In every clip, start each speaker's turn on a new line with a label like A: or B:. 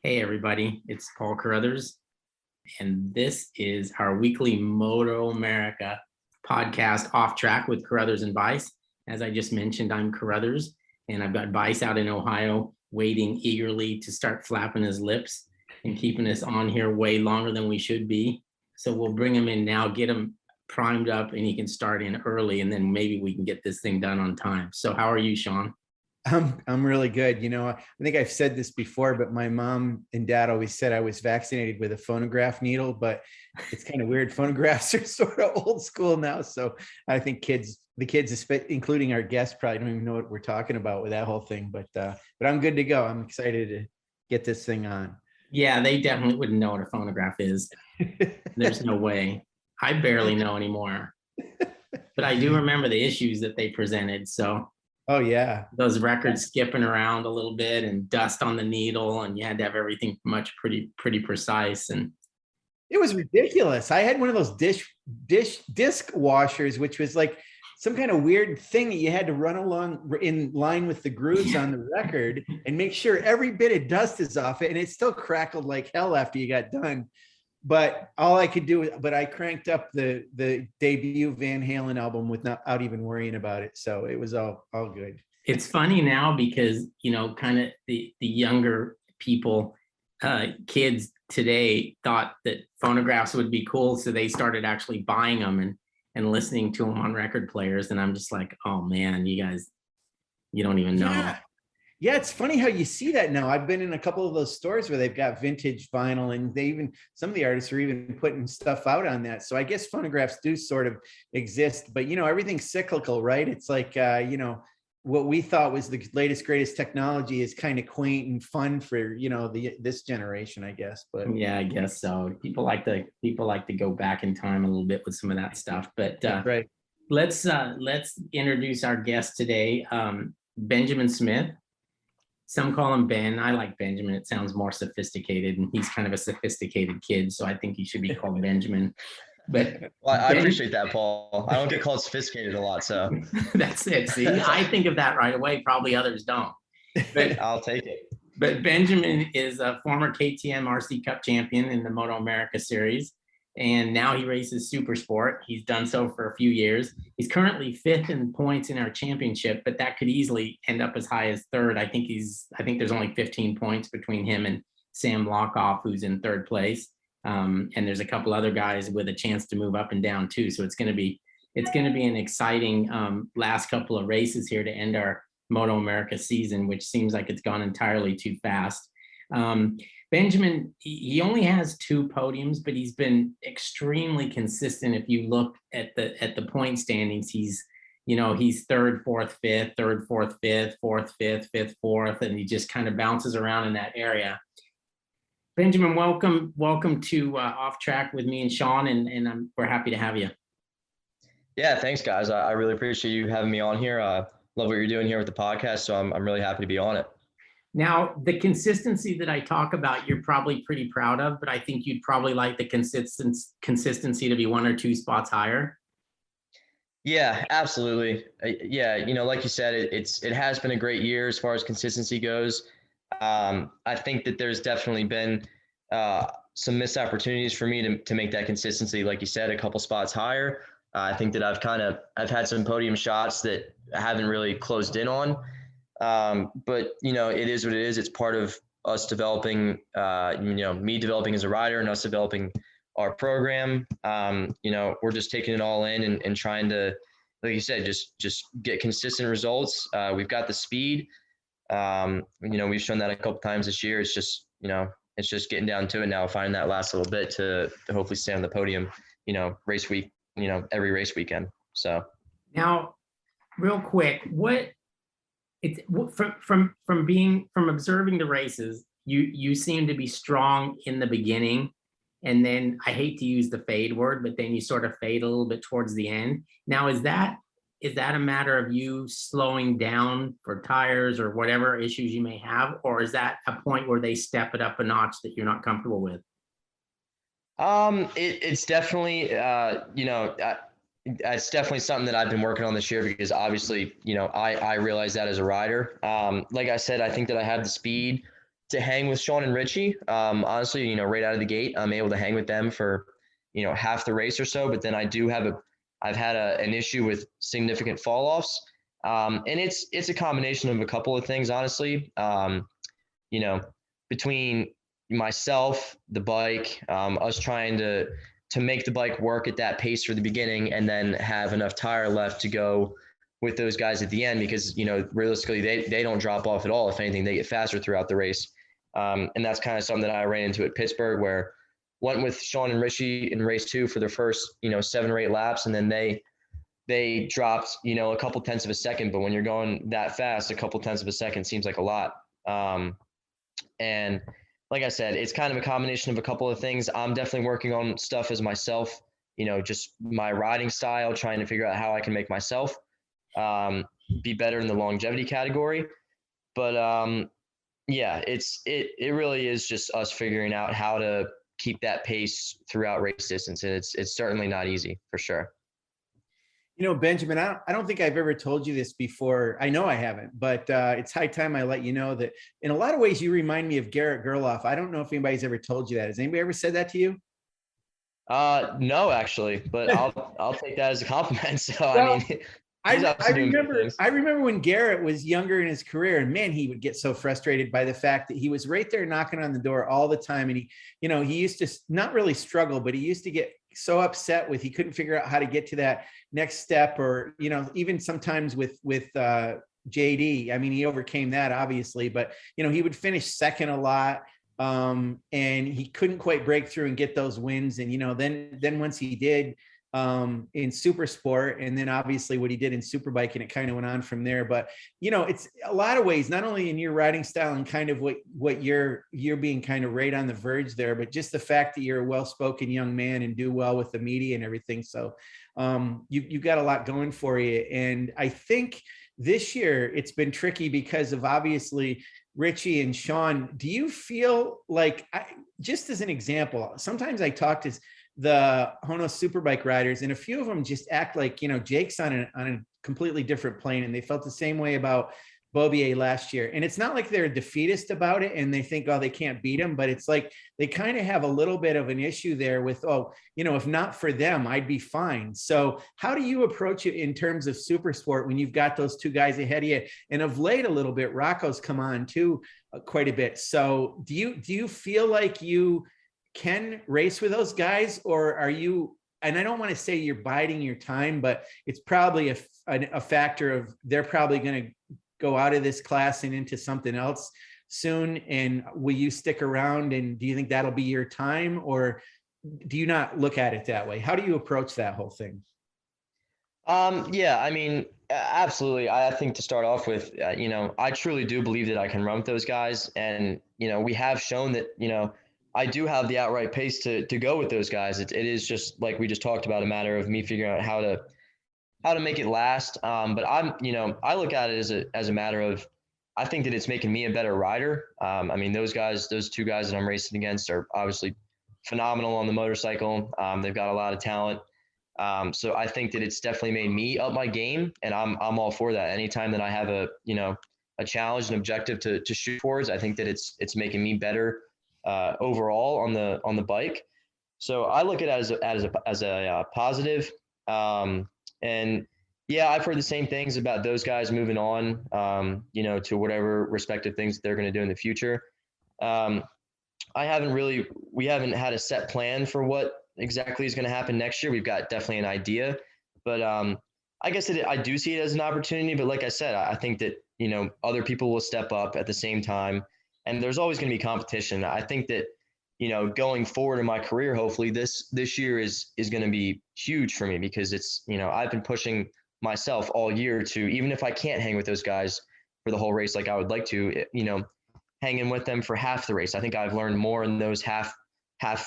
A: Hey everybody, it's Paul Carruthers, and this is our weekly MotoAmerica podcast, Off Track with Carruthers and Bice. As I just mentioned, I'm Carruthers, and I've got Bice out in Ohio waiting eagerly to start flapping his lips and keeping us on here way longer than we should be. So we'll bring him in now, get him primed up, and he can start in early, and then maybe we can get this thing done on time. So how are you, Sean?
B: I'm really good. I think I've said this before, but my mom and dad always said I was vaccinated with a phonograph needle, but it's kind of weird. Phonographs are sort of old school now. So I think the kids, including our guests, probably don't even know what we're talking about with that whole thing, but I'm good to go. I'm excited to get this thing on.
A: Yeah, they definitely wouldn't know what a phonograph is. There's no way. I barely know anymore. But I do remember the issues that they presented. So
B: oh yeah,
A: those records skipping around a little bit and dust on the needle, and you had to have everything pretty precise. And
B: it was ridiculous. I had one of those disc washers, which was like some kind of weird thing that you had to run along in line with the grooves on the record and make sure every bit of dust is off it. And it still crackled like hell after you got done. But all I could do, I cranked up the debut Van Halen album without even worrying about it. So it was all good.
A: It's funny now because, kind of the younger people, kids today thought that phonographs would be cool. So they started actually buying them and listening to them on record players. And I'm just like, oh man, you guys, you don't even know.
B: Yeah, it's funny how you see that now. I've been in a couple of those stores where they've got vintage vinyl, and some of the artists are even putting stuff out on that. So I guess phonographs do sort of exist, but everything's cyclical, right? It's like what we thought was the latest greatest technology is kind of quaint and fun for this generation, I guess. But
A: yeah, I guess so. People like to go back in time a little bit with some of that stuff. But
B: right.
A: Let's introduce our guest today, Benjamin Smith. Some call him Ben. I like Benjamin. It sounds more sophisticated, and he's kind of a sophisticated kid, so I think he should be called Benjamin. But
C: I appreciate that, Paul. I don't get called sophisticated a lot, so
A: that's it. See, I think of that right away. Probably others don't. But
C: I'll take it.
A: But Benjamin is a former KTM RC Cup champion in the MotoAmerica series, and now he races Supersport. He's done so for a few years. He's currently 5th in points in our championship, but that could easily end up as high as 3rd. I think there's only 15 points between him and Sam Lockoff, who's in 3rd place. And there's a couple other guys with a chance to move up and down too. So it's going to be an exciting last couple of races here to end our MotoAmerica season, which seems like it's gone entirely too fast. Benjamin, he only has 2 podiums, but he's been extremely consistent. If you look at the point standings, he's 3rd, 4th, 5th, 3rd, 4th, 5th, 4th, 5th, 5th, 4th, and he just kind of bounces around in that area. Benjamin, welcome to Off Track with me and Sean, and we're happy to have you.
C: Yeah, thanks, guys. I really appreciate you having me on here. Love what you're doing here with the podcast, so I'm really happy to be on it.
A: Now, the consistency that I talk about, you're probably pretty proud of, but I think you'd probably like the consistency to be 1 or 2 spots higher.
C: Yeah, absolutely. Yeah, like you said, it has been a great year as far as consistency goes. I think that there's definitely been some missed opportunities for me to make that consistency, like you said, a couple spots higher. I think that I've had some podium shots that I haven't really closed in on. But it is what it is. It's part of us developing, me developing as a rider and us developing our program. We're just taking it all in and trying to, like you said, just get consistent results. We've got the speed. We've shown that a couple times this year. It's just, it's just getting down to it now, finding that last little bit to hopefully stay on the podium, race week, every race weekend. So
A: now, real quick, from observing the races, you seem to be strong in the beginning, and then I hate to use the fade word, but then you sort of fade a little bit towards the end. Now, is that a matter of you slowing down for tires or whatever issues you may have, or is that a point where they step it up a notch that you're not comfortable with?
C: It's definitely it's definitely something that I've been working on this year because obviously, I realize that as a rider. Like I said, I think that I have the speed to hang with Sean and Richie. Honestly, you know, right out of the gate, I'm able to hang with them for, you know, half the race or so. But then I've had an issue with significant fall offs. And it's a combination of a couple of things, honestly. You know, between myself, the bike, us trying to make the bike work at that pace for the beginning, and then have enough tire left to go with those guys at the end, because, you know, realistically, they don't drop off at all. If anything, they get faster throughout the race. And that's kind of something that I ran into at Pittsburgh, where went with Sean and Richie in race 2 for their first, you know, 7 or 8 laps. And then they dropped, you know, a couple tenths of a second. But when you're going that fast, a couple tenths of a second seems like a lot. And like I said, it's kind of a combination of a couple of things. I'm definitely working on stuff as myself, you know, just my riding style, trying to figure out how I can make myself be better in the longevity category. But yeah, it really is just us figuring out how to keep that pace throughout race distance. And it's certainly not easy, for sure.
B: You know, Benjamin, I don't think I've ever told you this before. I know I haven't, but it's high time I let you know that in a lot of ways you remind me of Garrett Gerloff. I don't know if anybody's ever told you that. Has anybody ever said that to you?
C: No, actually, but I'll take that as a compliment. So
B: Well,
C: I mean,
B: I remember when Garrett was younger in his career, and man, he would get so frustrated by the fact that he was right there knocking on the door all the time. And he used to not really struggle, but he used to get so upset with, he couldn't figure out how to get to that next step, or, you know, even sometimes with JD. I mean, he overcame that obviously, but, you know, he would finish second a lot. And he couldn't quite break through and get those wins. And, you know, then once he did, in Supersport, and then obviously what he did in Superbike, and it kind of went on from there. But, you know, it's a lot of ways, not only in your riding style and kind of what you're being kind of right on the verge there, but just the fact that you're a well-spoken young man and do well with the media and everything. So you've got a lot going for you. And I think this year it's been tricky because of obviously Richie and Sean. Do you feel like, just as an example, sometimes I talk to the Hono Superbike riders, and a few of them just act like, you know, Jake's on a completely different plane, and they felt the same way about Bobier last year. And it's not like they're defeatist about it and they think, oh, they can't beat him, but it's like they kind of have a little bit of an issue there with, oh, you know, if not for them, I'd be fine. So how do you approach it in terms of Supersport when you've got those two guys ahead of you? And of late, a little bit, Rocco's come on too, quite a bit. So do you feel like you can race with those guys, or are you, and I don't want to say you're biding your time, but it's probably a factor of they're probably going to go out of this class and into something else soon, and will you stick around, and do you think that'll be your time, or do you not look at it that way? How do you approach that whole thing?
C: Yeah, I mean, absolutely. I think to start off with, you know, I truly do believe that I can run with those guys, and, you know, we have shown that, you know, I do have the outright pace to go with those guys. It is just like we just talked about, a matter of me figuring out how to make it last. But you know, I look at it as a matter of, I think that it's making me a better rider. I mean, those two guys that I'm racing against are obviously phenomenal on the motorcycle. They've got a lot of talent. So I think that it's definitely made me up my game, and I'm all for that. Anytime that I have a challenge, an objective to shoot towards, I think that it's making me better overall on the bike. So I look at it as a positive. And yeah, I've heard the same things about those guys moving on, you know, to whatever respective things they're going to do in the future. We haven't had a set plan for what exactly is going to happen next year. We've got definitely an idea, but I guess I do see it as an opportunity. But like I said, I think that, you know, other people will step up at the same time, and there's always going to be competition. I think that, you know, going forward in my career, hopefully this year is going to be huge for me, because it's, you know, I've been pushing myself all year to, even if I can't hang with those guys for the whole race like I would like to, you know, hanging with them for half the race. I think I've learned more in those half,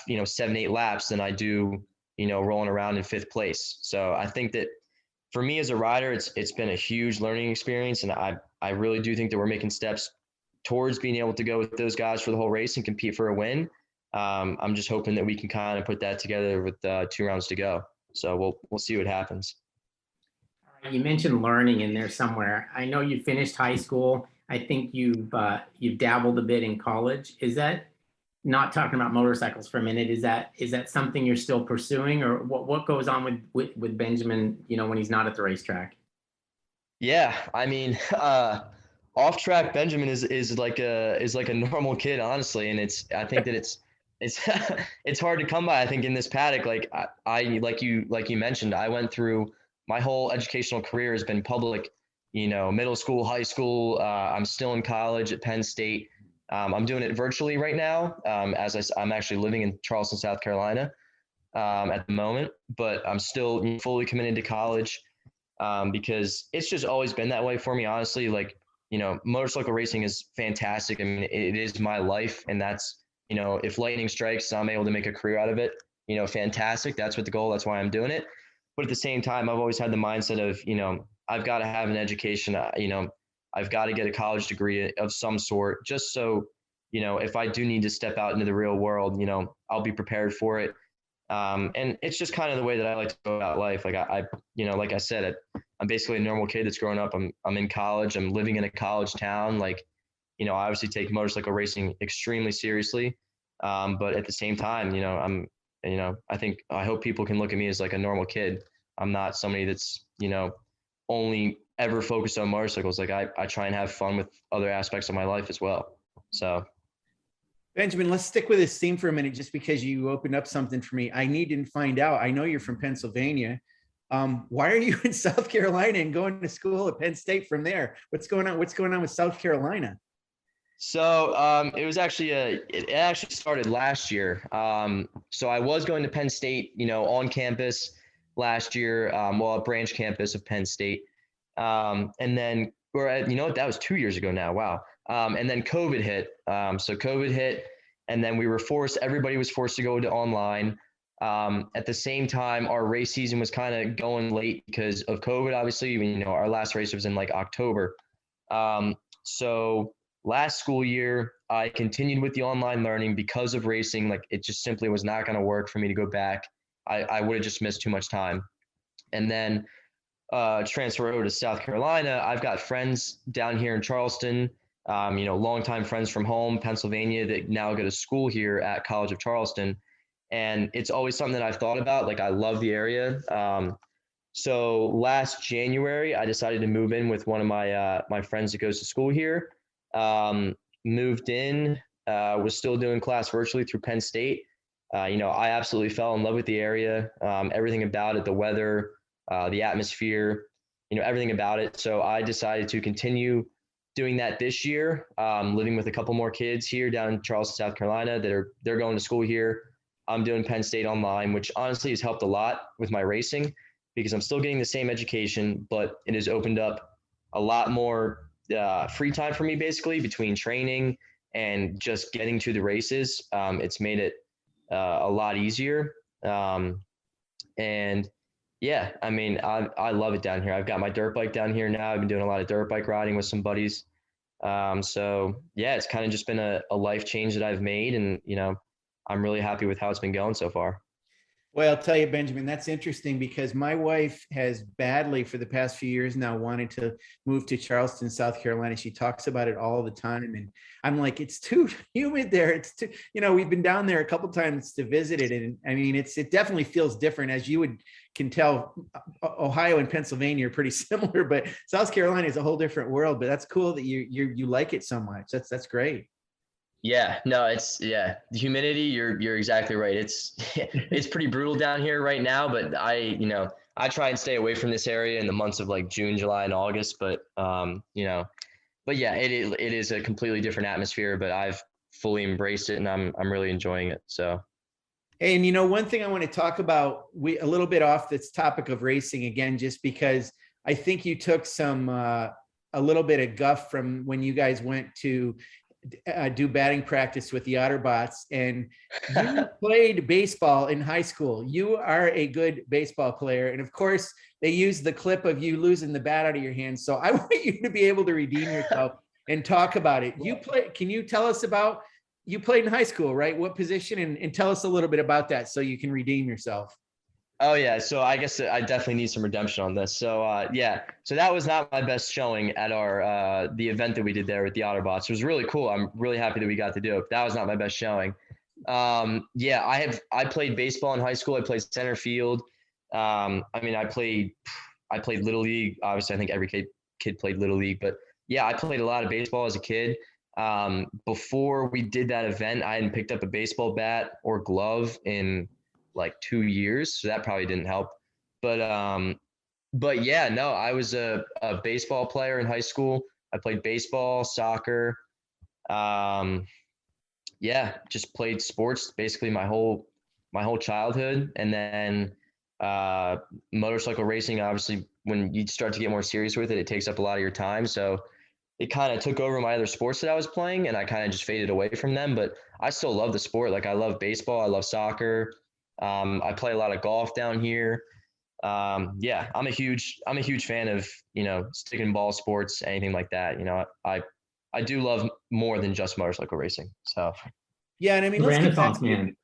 C: you know, 7-8 laps than I do, you know, rolling around in 5th place. So I think that for me as a rider, it's been a huge learning experience, and I really do think that we're making steps towards being able to go with those guys for the whole race and compete for a win. I'm just hoping that we can kind of put that together with 2 rounds to go. So we'll see what happens.
A: You mentioned learning in there somewhere. I know you finished high school. I think you've dabbled a bit in college. Is that, not talking about motorcycles for a minute, is that something you're still pursuing, or what goes on with Benjamin, when he's not at the racetrack?
C: Yeah, I mean, off track Benjamin is like a normal kid, honestly, and I think that it's it's hard to come by. I think in this paddock, like I like you mentioned, I went through my whole educational career has been public, middle school, high school. I'm still in college at Penn State. I'm doing it virtually right now, I'm actually living in Charleston, South Carolina, at the moment, but I'm still fully committed to college, because it's just always been that way for me, honestly. Like, motorcycle racing is fantastic. I mean, it is my life, and that's, if lightning strikes, I'm able to make a career out of it, fantastic. That's what the goal. That's why I'm doing it. But at the same time, I've always had the mindset of, I've got to have an education, I've got to get a college degree of some sort, just so, if I do need to step out into the real world, I'll be prepared for it. And it's just kind of the way that I like to go about life. Like like I said, I'm basically a normal kid that's growing up. I'm in college. I'm living in a college town. Like, I obviously take motorcycle racing extremely seriously. But at the same time, I hope people can look at me as like a normal kid. I'm not somebody that's, only ever focused on motorcycles. Like I try and have fun with other aspects of my life as well. So.
B: Benjamin, let's stick with this theme for a minute, just because you opened up something for me. I need to find out. I know you're from Pennsylvania. Why are you in South Carolina and going to school at Penn State from there? What's going on? What's going on with South Carolina?
C: So it actually started last year. So I was going to Penn State, on campus last year, a branch campus of Penn State. And then that was 2 years ago now. Wow. And then COVID hit. So COVID hit, and then everybody was forced to go to online. At the same time, our race season was kind of going late because of COVID, obviously. Our last race was in like October. So last school year, I continued with the online learning because of racing. Like, it just simply was not going to work for me to go back. I would have just missed too much time. And then transfer over to South Carolina. I've got friends down here in Charleston, longtime friends from home, Pennsylvania, that now go to school here at College of Charleston. And it's always something that I've thought about. Like, I love the area. So last January, I decided to move in with one of my friends that goes to school here. Moved in, was still doing class virtually through Penn State. I absolutely fell in love with the area, everything about it, the weather, the atmosphere, everything about it. So I decided to continue doing that this year, living with a couple more kids here down in Charleston, South Carolina, they're going to school here. I'm doing Penn State online, which honestly has helped a lot with my racing, because I'm still getting the same education, but it has opened up a lot more free time for me, basically, between training and just getting to the races. It's made it a lot easier. And yeah, I mean, I love it down here. I've got my dirt bike down here now. I've been doing a lot of dirt bike riding with some buddies. So yeah, it's kind of just been a life change that I've made, and I'm really happy with how it's been going so far.
B: Well, I'll tell you, Benjamin, that's interesting, because my wife has badly for the past few years now wanted to move to Charleston, South Carolina. She talks about it all the time. And I'm like, it's too humid there. It's too, we've been down there a couple of times to visit it. And I mean, it definitely feels different, as you can tell. Ohio and Pennsylvania are pretty similar, but South Carolina is a whole different world. But that's cool that you like it so much. That's great.
C: Yeah, no, the humidity, you're exactly right. It's pretty brutal down here right now, but I try and stay away from this area in the months of like June, July, and August, but but yeah, it is a completely different atmosphere, but I've fully embraced it, and I'm really enjoying it. So.
B: And one thing I want to talk about, a little bit off this topic of racing again, just because I think you took a little bit of guff from when you guys went to do batting practice with the Otterbots, and you played baseball in high school. You are a good baseball player, and of course they used the clip of you losing the bat out of your hands. So I want you to be able to redeem yourself and talk about it. Can you tell us about, you played in high school, right? What position? And tell us a little bit about that so you can redeem yourself.
C: Oh yeah, so I guess I definitely need some redemption on this. So yeah, so that was not my best showing at our the event that we did there with the Otterbots. It was really cool. I'm really happy that we got to do it. That was not my best showing. Yeah, I played baseball in high school. I played center field. I mean, I played little league. Obviously, I think every kid played little league, but yeah, I played a lot of baseball as a kid. Before we did that event, I hadn't picked up a baseball bat or glove in like 2 years, so that probably didn't help. But yeah, no, I was a baseball player in high school. I played baseball, soccer. Um, yeah, just played sports basically my whole childhood, and then uh, motorcycle racing. Obviously, when you start to get more serious with it, it takes up a lot of your time. So it kind of took over my other sports that I was playing, and I kind of just faded away from them. But I still love the sport. Like I love baseball, I love soccer. I play a lot of golf down here. Yeah, I'm a huge fan of stick and ball sports, anything like that. I do love more than just motorcycle racing. So
B: Yeah, and I mean, let's get back
A: Renaissance man.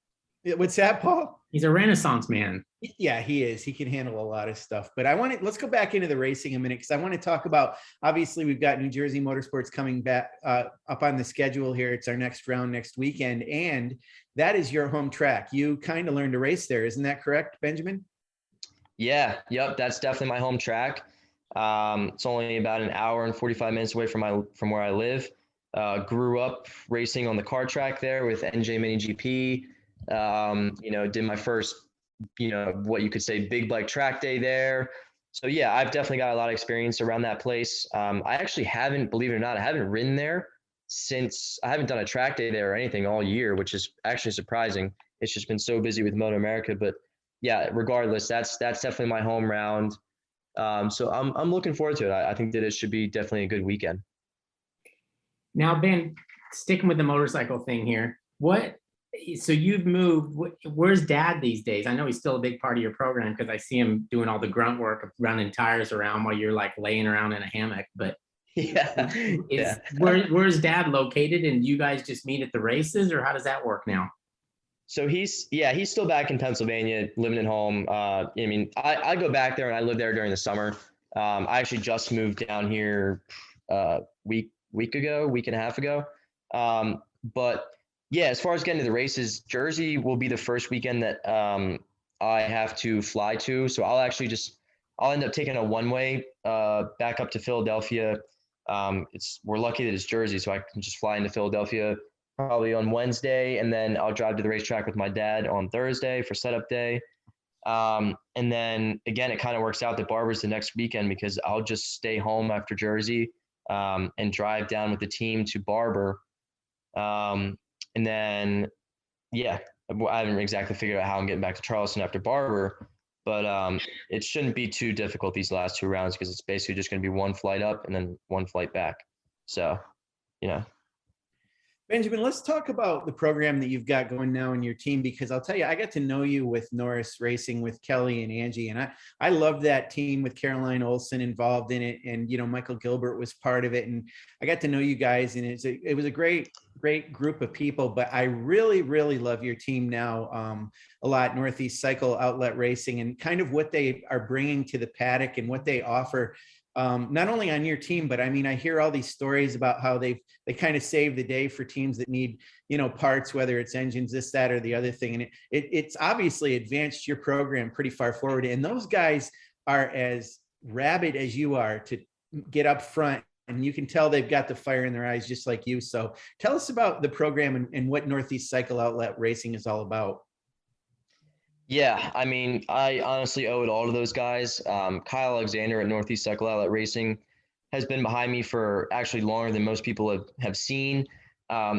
B: what's that, Paul?
A: He's a Renaissance man.
B: Yeah, he is. He can handle a lot of stuff. But let's go back into the racing a minute, because I want to talk about, obviously we've got New Jersey Motorsports coming back up on the schedule here. It's our next round next weekend, and that is your home track. You kind of learned to race there, isn't that correct, Benjamin?
C: yeah, yep, that's definitely my home track. It's only about an hour and 45 minutes away from where I live. Grew up racing on the car track there with NJ Mini GP. Did my first, what you could say big bike track day there. So yeah, I've definitely got a lot of experience around that place. I actually haven't, believe it or not, I haven't ridden there since I haven't done a track day there or anything all year, which is actually surprising. It's just been so busy with MotoAmerica, but yeah, regardless, that's definitely my home round. So I'm looking forward to it. I think that it should be definitely a good weekend.
A: Now, Ben, sticking with the motorcycle thing here, so you've moved, where's Dad these days? I know he's still a big part of your program because I see him doing all the grunt work of running tires around while you're like laying around in a hammock, but
C: Yeah, yeah.
A: where's Dad located, and you guys just meet at the races, or how does that work now?
C: So he's still back in Pennsylvania, living at home. I mean, I go back there and I live there during the summer. I actually just moved down here week and a half ago. But yeah, as far as getting to the races, Jersey will be the first weekend that I have to fly to. So I'll end up taking a one-way back up to Philadelphia. We're lucky that it's Jersey, so I can just fly into Philadelphia probably on Wednesday, and then I'll drive to the racetrack with my dad on Thursday for setup day. And then again, it kind of works out that Barber's the next weekend because I'll just stay home after Jersey and drive down with the team to Barber. And then, yeah, I haven't exactly figured out how I'm getting back to Charleston after Barber, but it shouldn't be too difficult these last two rounds because it's basically just going to be one flight up and then one flight back. So, you know.
B: Benjamin, let's talk about the program that you've got going now in your team, because I'll tell you, I got to know you with Norris Racing with Kelly and Angie, and I loved that team with Caroline Olson involved in it, and Michael Gilbert was part of it, and I got to know you guys, and it was a great group of people. But I really, really love your team now a lot, Northeast Cycle Outlet Racing, and kind of what they are bringing to the paddock and what they offer. Not only on your team, but I mean, I hear all these stories about how they kind of save the day for teams that need, parts, whether it's engines, this, that, or the other thing. And it's obviously advanced your program pretty far forward. And those guys are as rabid as you are to get up front, and you can tell they've got the fire in their eyes just like you. So tell us about the program and what Northeast Cycle Outlet Racing is all about.
C: Yeah, I mean, I honestly owe it all to those guys. Kyle Alexander at Northeast Cycle Outlet Racing has been behind me for actually longer than most people have seen.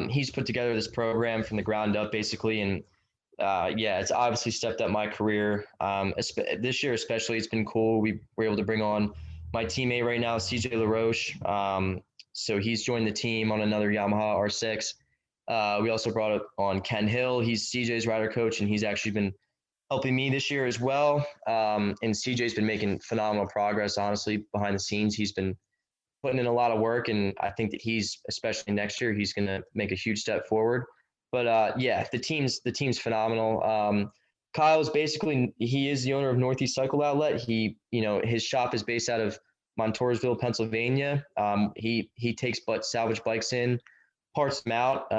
C: He's put together this program from the ground up, basically, and yeah, it's obviously stepped up my career. This year especially, it's been cool. We were able to bring on my teammate right now, CJ LaRoche. So he's joined the team on another Yamaha R6. We also brought on Ken Hill. He's CJ's rider coach, and he's actually been helping me this year as well. And CJ's been making phenomenal progress, honestly, behind the scenes. He's been putting in a lot of work, and I think that especially next year, he's going to make a huge step forward. But yeah, the team's phenomenal. Kyle is basically, he is the owner of Northeast Cycle Outlet. He, his shop is based out of Montoursville, Pennsylvania. He takes salvage bikes in, parts them out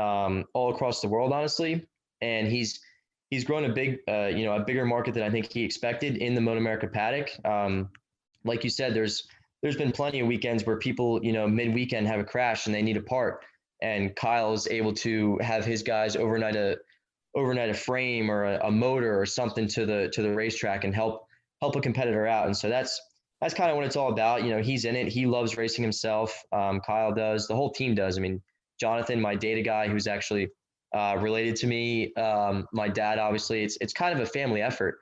C: all across the world, honestly. And he's grown a bigger market than I think he expected in the MotoAmerica paddock. Like you said, there's been plenty of weekends where people, mid-weekend have a crash and they need a part. And Kyle is able to have his guys overnight a frame or a motor or something to the racetrack and help a competitor out. And so that's kind of what it's all about. He's in it. He loves racing himself. Kyle does. The whole team does. I mean, Jonathan, my data guy, who's actually related to me, my dad, obviously, it's kind of a family effort.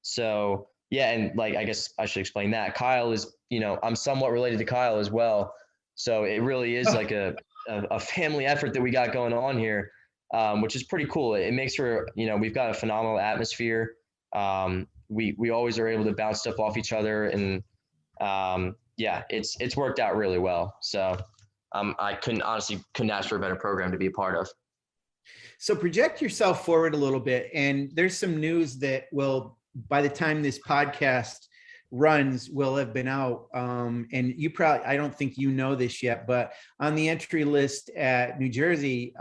C: So yeah, and like, I guess I should explain that Kyle is, I'm somewhat related to Kyle as well. So it really is like a family effort that we got going on here, which is pretty cool. It makes for, we've got a phenomenal atmosphere. We always are able to bounce stuff off each other, and yeah, it's worked out really well. So I couldn't ask for a better program to be a part of.
B: So project yourself forward a little bit, and there's some news that will, by the time this podcast runs, will have been out. And you probably, I don't think you know this yet, but on the entry list at New Jersey,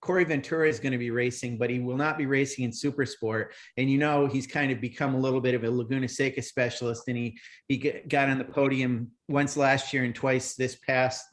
B: Corey Ventura is going to be racing, but he will not be racing in Supersport. And he's kind of become a little bit of a Laguna Seca specialist, and he got on the podium once last year and twice this past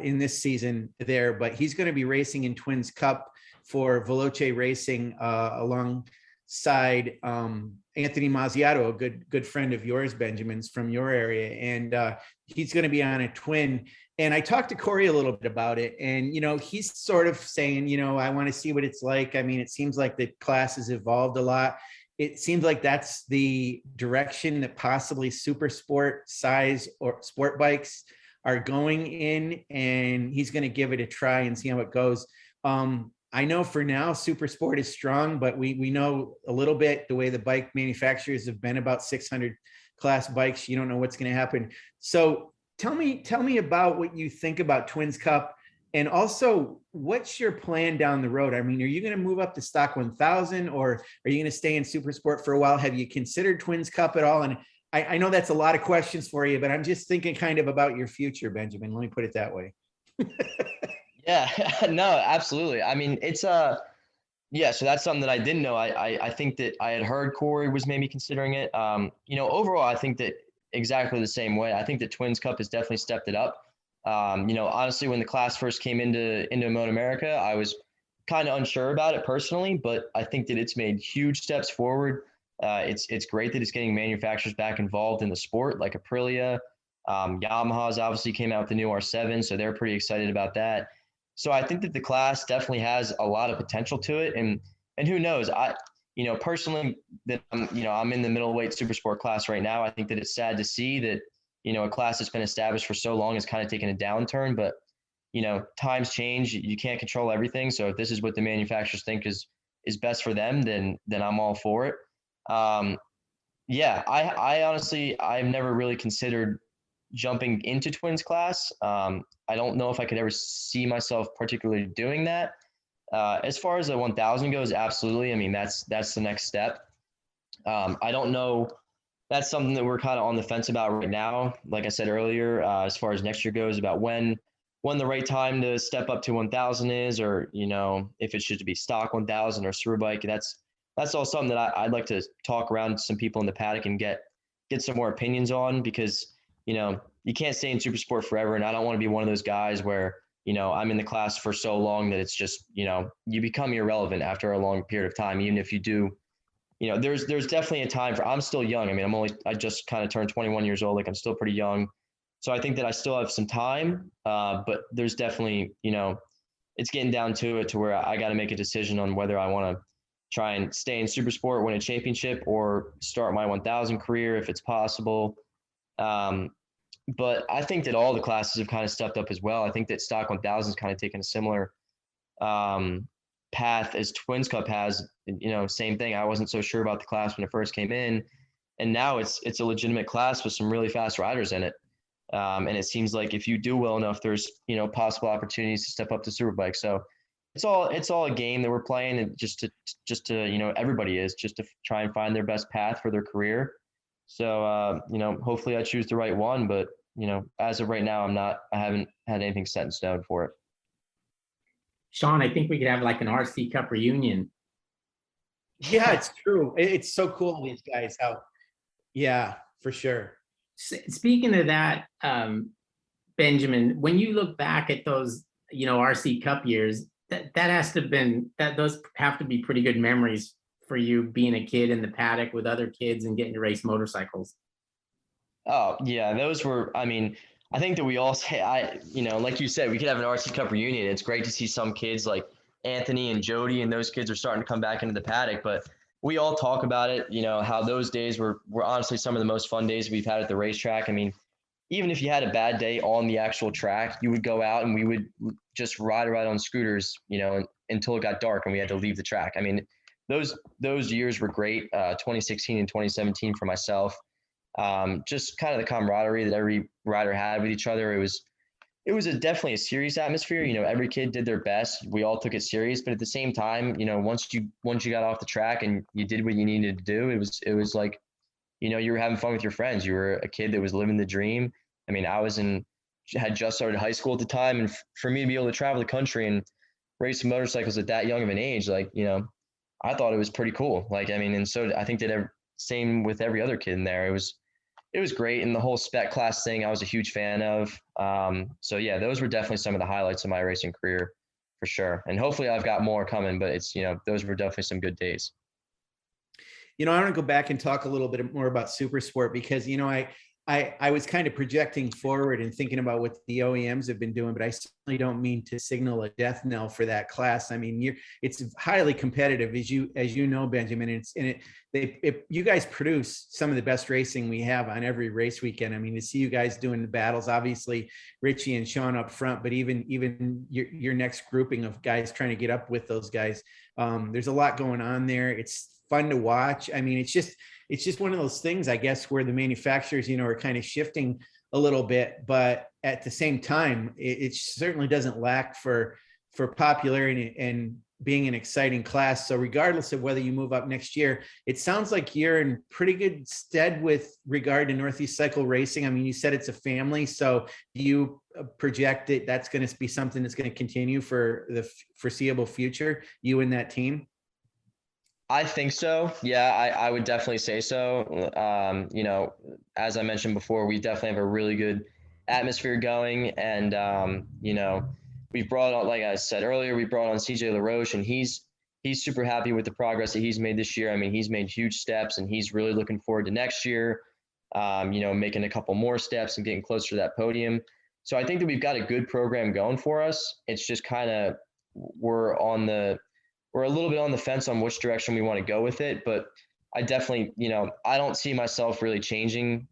B: in this season there. But he's going to be racing in Twins Cup for Veloce Racing alongside Anthony Mazziato, a good friend of yours, Benjamin's, from your area. And he's going to be on a twin. And I talked to Corey a little bit about it. And, he's sort of saying, I want to see what it's like. I mean, it seems like the class has evolved a lot. It seems like that's the direction that possibly super sport size or sport bikes are going in. And he's going to give it a try and see how it goes. I know for now, Supersport is strong, but we know a little bit the way the bike manufacturers have been about 600 class bikes. You don't know what's going to happen. So tell me about what you think about Twins Cup, and also what's your plan down the road? I mean, are you going to move up to stock 1000, or are you going to stay in Supersport for a while? Have you considered Twins Cup at all? And I know that's a lot of questions for you, but I'm just thinking kind of about your future, Benjamin. Let me put it that way.
C: Yeah, no, absolutely. I mean, it's yeah, so that's something that I didn't know. I think that I had heard Corey was maybe considering it. Overall, I think that exactly the same way. I think that Twins Cup has definitely stepped it up. Honestly, when the class first came into MotoAmerica, I was kind of unsure about it personally, but I think that it's made huge steps forward. It's great that it's getting manufacturers back involved in the sport, like Aprilia. Yamaha's obviously came out with the new R7, so they're pretty excited about that. So I think that the class definitely has a lot of potential to it, and who knows? Personally, that I'm in the middleweight Supersport class right now. I think that it's sad to see that a class that's been established for so long is kind of taking a downturn. But times change. You can't control everything. So if this is what the manufacturers think is best for them, then I'm all for it. Yeah, I honestly, I've never really considered jumping into Twins class. I don't know if I could ever see myself particularly doing that. As far as the 1000 goes, absolutely. I mean, that's the next step. I don't know. That's something that we're kind of on the fence about right now. Like I said earlier, as far as next year goes, about when the right time to step up to 1000 is, or if it should be stock 1000 or Superbike. That's all something that I'd like to talk around to some people in the paddock and get some more opinions on, because you can't stay in Supersport forever. And I don't want to be one of those guys where, I'm in the class for so long that it's just, you become irrelevant after a long period of time. Even if you do, there's definitely a time I'm still young. I mean, I just kind of turned 21 years old. Like, I'm still pretty young. So I think that I still have some time, but there's definitely, it's getting down to it to where I got to make a decision on whether I want to try and stay in Supersport, win a championship, or start my 1000 career if it's possible. But I think that all the classes have kind of stepped up as well. I think that stock 1000 is kind of taken a similar path as Twins Cup has. Same thing. I wasn't so sure about the class when it first came in, and now it's a legitimate class with some really fast riders in it. And it seems like if you do well enough, there's possible opportunities to step up to Superbike. So it's all a game that we're playing, and just to you know, everybody is just to try and find their best path for their career. So you know, hopefully I choose the right one, but you know, as of right now, I haven't had anything set in stone for it.
A: Sean, I think we could have like an RC Cup reunion.
B: Yeah, it's true. It's so cool, these guys out. Yeah, for sure.
A: Speaking of that, Benjamin, when you look back at those, you know, RC Cup years, that has to have been, that those have to be pretty good memories for you, being a kid in the paddock with other kids and getting to race motorcycles.
C: Oh yeah, those were. I mean, I think that we all say, you know, like you said, we could have an RC Cup reunion. It's great to see some kids like Anthony and Jody, and those kids are starting to come back into the paddock. But we all talk about it, you know, how those days were honestly some of the most fun days we've had at the racetrack. I mean, even if you had a bad day on the actual track, you would go out and we would just ride around on scooters, you know, until it got dark and we had to leave the track. I mean, those years were great. 2016 and 2017 for myself. Just kind of the camaraderie that every rider had with each other. It was definitely a serious atmosphere. You know, every kid did their best. We all took it serious, but at the same time, you know, once you got off the track and you did what you needed to do, it was like, you know, you were having fun with your friends. You were a kid that was living the dream. I mean, had just started high school at the time, and for me to be able to travel the country and race motorcycles at that young of an age, like, you know, I thought it was pretty cool. Like, I mean, and so I think that same with every other kid in there. It was great. And the whole spec class thing, I was a huge fan of. So yeah, those were definitely some of the highlights of my racing career for sure. And hopefully I've got more coming, but it's, you know, those were definitely some good days.
B: You know, I want to go back and talk a little bit more about Supersport because, you know, I was kind of projecting forward and thinking about what the OEMs have been doing, but I certainly don't mean to signal a death knell for that class. I mean, it's highly competitive, as you know, Benjamin. You guys produce some of the best racing we have on every race weekend. I mean, to see you guys doing the battles, obviously Richie and Sean up front, but even your next grouping of guys trying to get up with those guys. There's a lot going on there. It's fun to watch. I mean, it's just one of those things, I guess, where the manufacturers, you know, are kind of shifting a little bit, but at the same time, it certainly doesn't lack for popularity and being an exciting class. So regardless of whether you move up next year, it sounds like you're in pretty good stead with regard to Northeast Cycle Racing. I mean, you said it's a family, so do you project it that's going to be something that's going to continue for the foreseeable future, you and that team?
C: I think so. Yeah, I would definitely say so. You know, as I mentioned before, we definitely have a really good atmosphere going. And, you know, we've brought on, like I said earlier, we brought on CJ LaRoche, and he's super happy with the progress that he's made this year. I mean, he's made huge steps, and he's really looking forward to next year, you know, making a couple more steps and getting closer to that podium. So I think that we've got a good program going for us. It's just kind of, we're a little bit on the fence on which direction we want to go with it, but I definitely, you know, I don't see myself really changing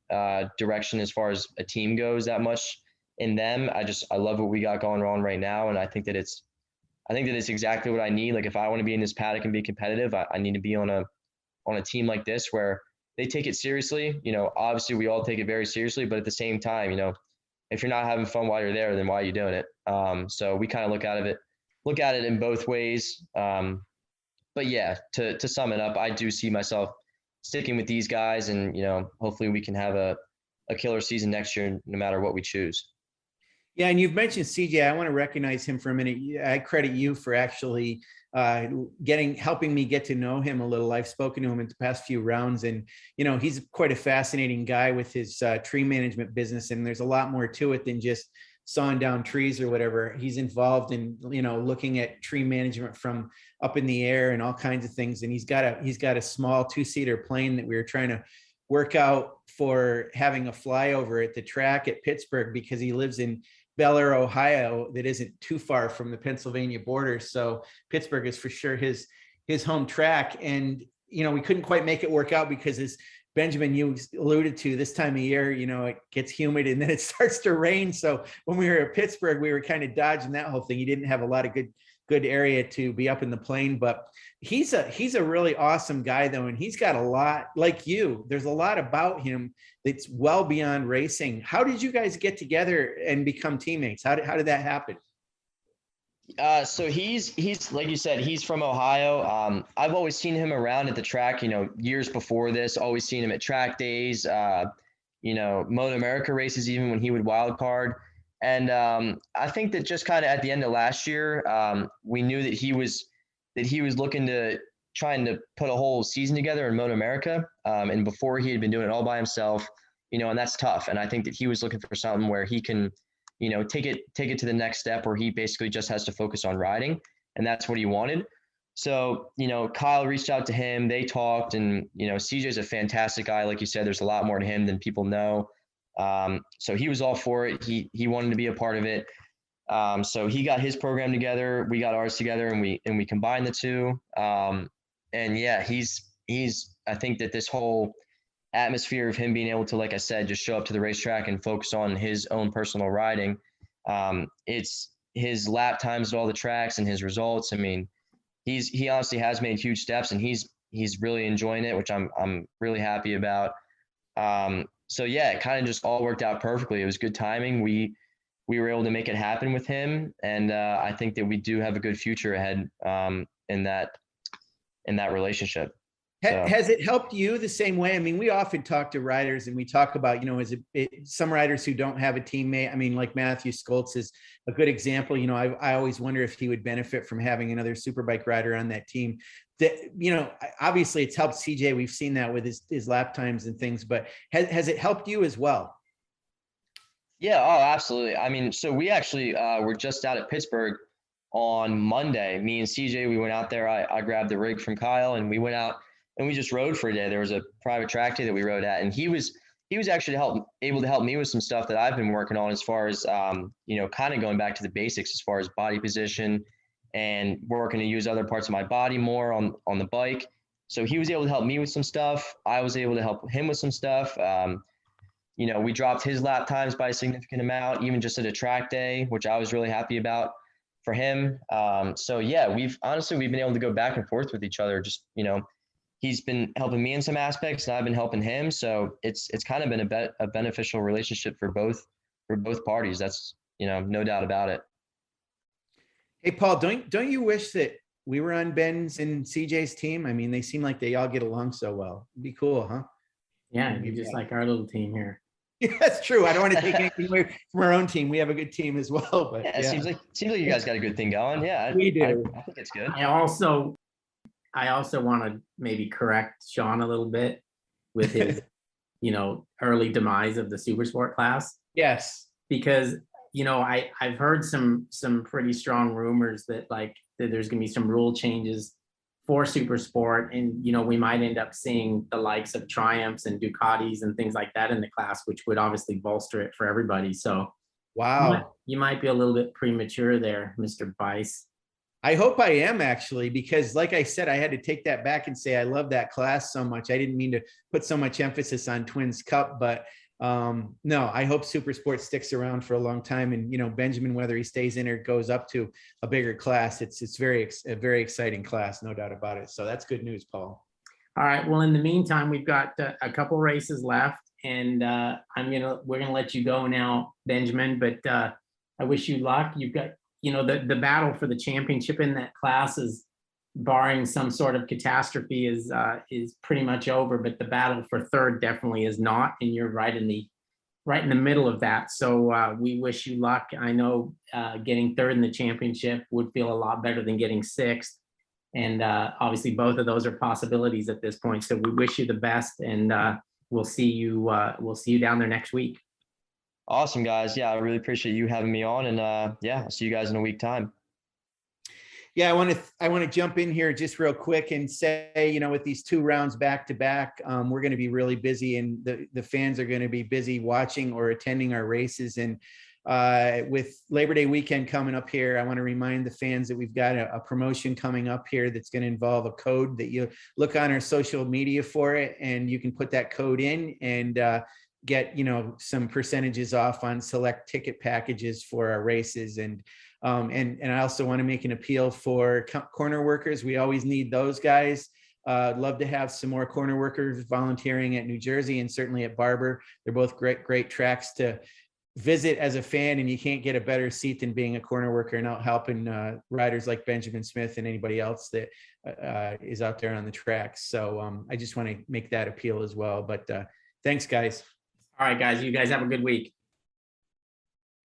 C: direction as far as a team goes that much in them. I love what we got going on right now. And I think that it's exactly what I need. Like, if I want to be in this paddock and be competitive, I need to be on a team like this where they take it seriously. You know, obviously we all take it very seriously, but at the same time, you know, if you're not having fun while you're there, then why are you doing it? So we kind of look at it in both ways. But yeah, to sum it up, I do see myself sticking with these guys, and, you know, hopefully we can have a killer season next year, no matter what we choose.
B: Yeah, and you've mentioned CJ. I want to recognize him for a minute. I credit you for actually helping me get to know him a little. I've spoken to him in the past few rounds, and, you know, he's quite a fascinating guy with his tree management business, and there's a lot more to it than just sawing down trees or whatever. He's involved in, you know, looking at tree management from up in the air and all kinds of things. And he's got a small 2-seater plane that we were trying to work out for having a flyover at the track at Pittsburgh, because he lives in Bel Air, Ohio, that isn't too far from the Pennsylvania border. So Pittsburgh is for sure his home track. And, you know, we couldn't quite make it work out because, as Benjamin, you alluded to, this time of year, you know, it gets humid and then it starts to rain. So when we were at Pittsburgh, we were kind of dodging that whole thing. He didn't have a lot of good area to be up in the plane, but he's a really awesome guy though. And he's got a lot, like you, there's a lot about him that's well beyond racing. How did you guys get together and become teammates? How did that happen?
C: So he's like you said, he's from Ohio. I've always seen him around at the track, years before this, always seen him at track days, MotoAmerica races, even when he would wild card. And I think that just kind of at the end of last year, we knew that he was looking to trying to put a whole season together in MotoAmerica. And before he had been doing it all by himself, and that's tough. And I think that he was looking for something where he can take it to the next step where he basically just has to focus on riding. And that's what he wanted. So, Kyle reached out to him, they talked, and, CJ's a fantastic guy. Like you said, there's a lot more to him than people know. So he was all for it. He wanted to be a part of it. So he got his program together, we got ours together, and we combined the two. And yeah, he's, I think that this whole atmosphere of him being able to, like I said, just show up to the racetrack and focus on his own personal riding. It's his lap times at all the tracks and his results. I mean, he honestly has made huge steps, and he's really enjoying it, which I'm really happy about. So yeah, it kind of just all worked out perfectly. It was good timing. We were able to make it happen with him, and I think that we do have a good future ahead in that relationship. So.
B: Has it helped you the same way? I mean, we often talk to riders and we talk about, some riders who don't have a teammate. I mean, like Matthew Skoltz is a good example. I always wonder if he would benefit from having another superbike rider on that team. That, obviously it's helped CJ. We've seen that with his lap times and things, but has it helped you as well?
C: Yeah, oh, absolutely. I mean, so we actually were just out at Pittsburgh on Monday. Me and CJ, we went out there. I grabbed the rig from Kyle, and we went out and we just rode for a day. There was a private track day that we rode at, and he was actually able to help me with some stuff that I've been working on, as far as kind of going back to the basics as far as body position and working to use other parts of my body more on the bike. So he was able to help me with some stuff. I was able to help him with some stuff. We dropped his lap times by a significant amount, even just at a track day, which I was really happy about for him. So yeah, we've been able to go back and forth with each other. Just, he's been helping me in some aspects, and I've been helping him. So it's kind of been a beneficial relationship for both parties. That's, no doubt about it.
B: Hey, Paul, don't you wish that we were on Ben's and CJ's team? I mean, they seem like they all get along so well. It'd be cool, huh?
A: Yeah, you're just like our little team here.
B: Yeah, that's true. I don't want to take anything away from our own team. We have a good team as well. But
C: yeah, it seems like you guys got a good thing going. Yeah,
B: we do.
C: I think it's good.
A: I also want to maybe correct Sean a little bit with his, early demise of the Supersport class.
B: Yes,
A: because I've heard some pretty strong rumors that there's going to be some rule changes for Supersport, and we might end up seeing the likes of Triumphs and Ducatis and things like that in the class, which would obviously bolster it for everybody. So
B: wow,
A: you might be a little bit premature there, Mr. Bice.
B: I hope I am, actually, because like I said, I had to take that back and say I love that class so much. I didn't mean to put so much emphasis on Twins Cup, but no, I hope Supersport sticks around for a long time. And, Benjamin, whether he stays in or goes up to a bigger class, it's a very exciting class, no doubt about it. So that's good news, Paul.
A: All right. Well, in the meantime, we've got a couple races left, and we're going to let you go now, Benjamin, but I wish you luck. You've got, the battle for the championship in that class is, barring some sort of catastrophe, is pretty much over, but the battle for third definitely is not, and you're right in the middle of that. So we wish you luck. I know getting third in the championship would feel a lot better than getting sixth, and obviously both of those are possibilities at this point. So we wish you the best, and we'll see you down there next week.
C: Awesome, guys. Yeah, I really appreciate you having me on, and yeah, I'll see you guys in a week time.
B: Yeah, I want to jump in here just real quick and say, with these 2 rounds back to back, we're going to be really busy, and the fans are going to be busy watching or attending our races. And with Labor Day weekend coming up here, I want to remind the fans that we've got a promotion coming up here that's going to involve a code that you look on our social media for it, and you can put that code in and get some percentages off on select ticket packages for our races. And I also want to make an appeal for corner workers. We always need those guys. I'd love to have some more corner workers volunteering at New Jersey and certainly at Barber. They're both great tracks to visit as a fan, and you can't get a better seat than being a corner worker and out helping riders like Benjamin Smith and anybody else that is out there on the tracks. So I just want to make that appeal as well. But thanks, guys.
A: All right, guys. You guys have a good week.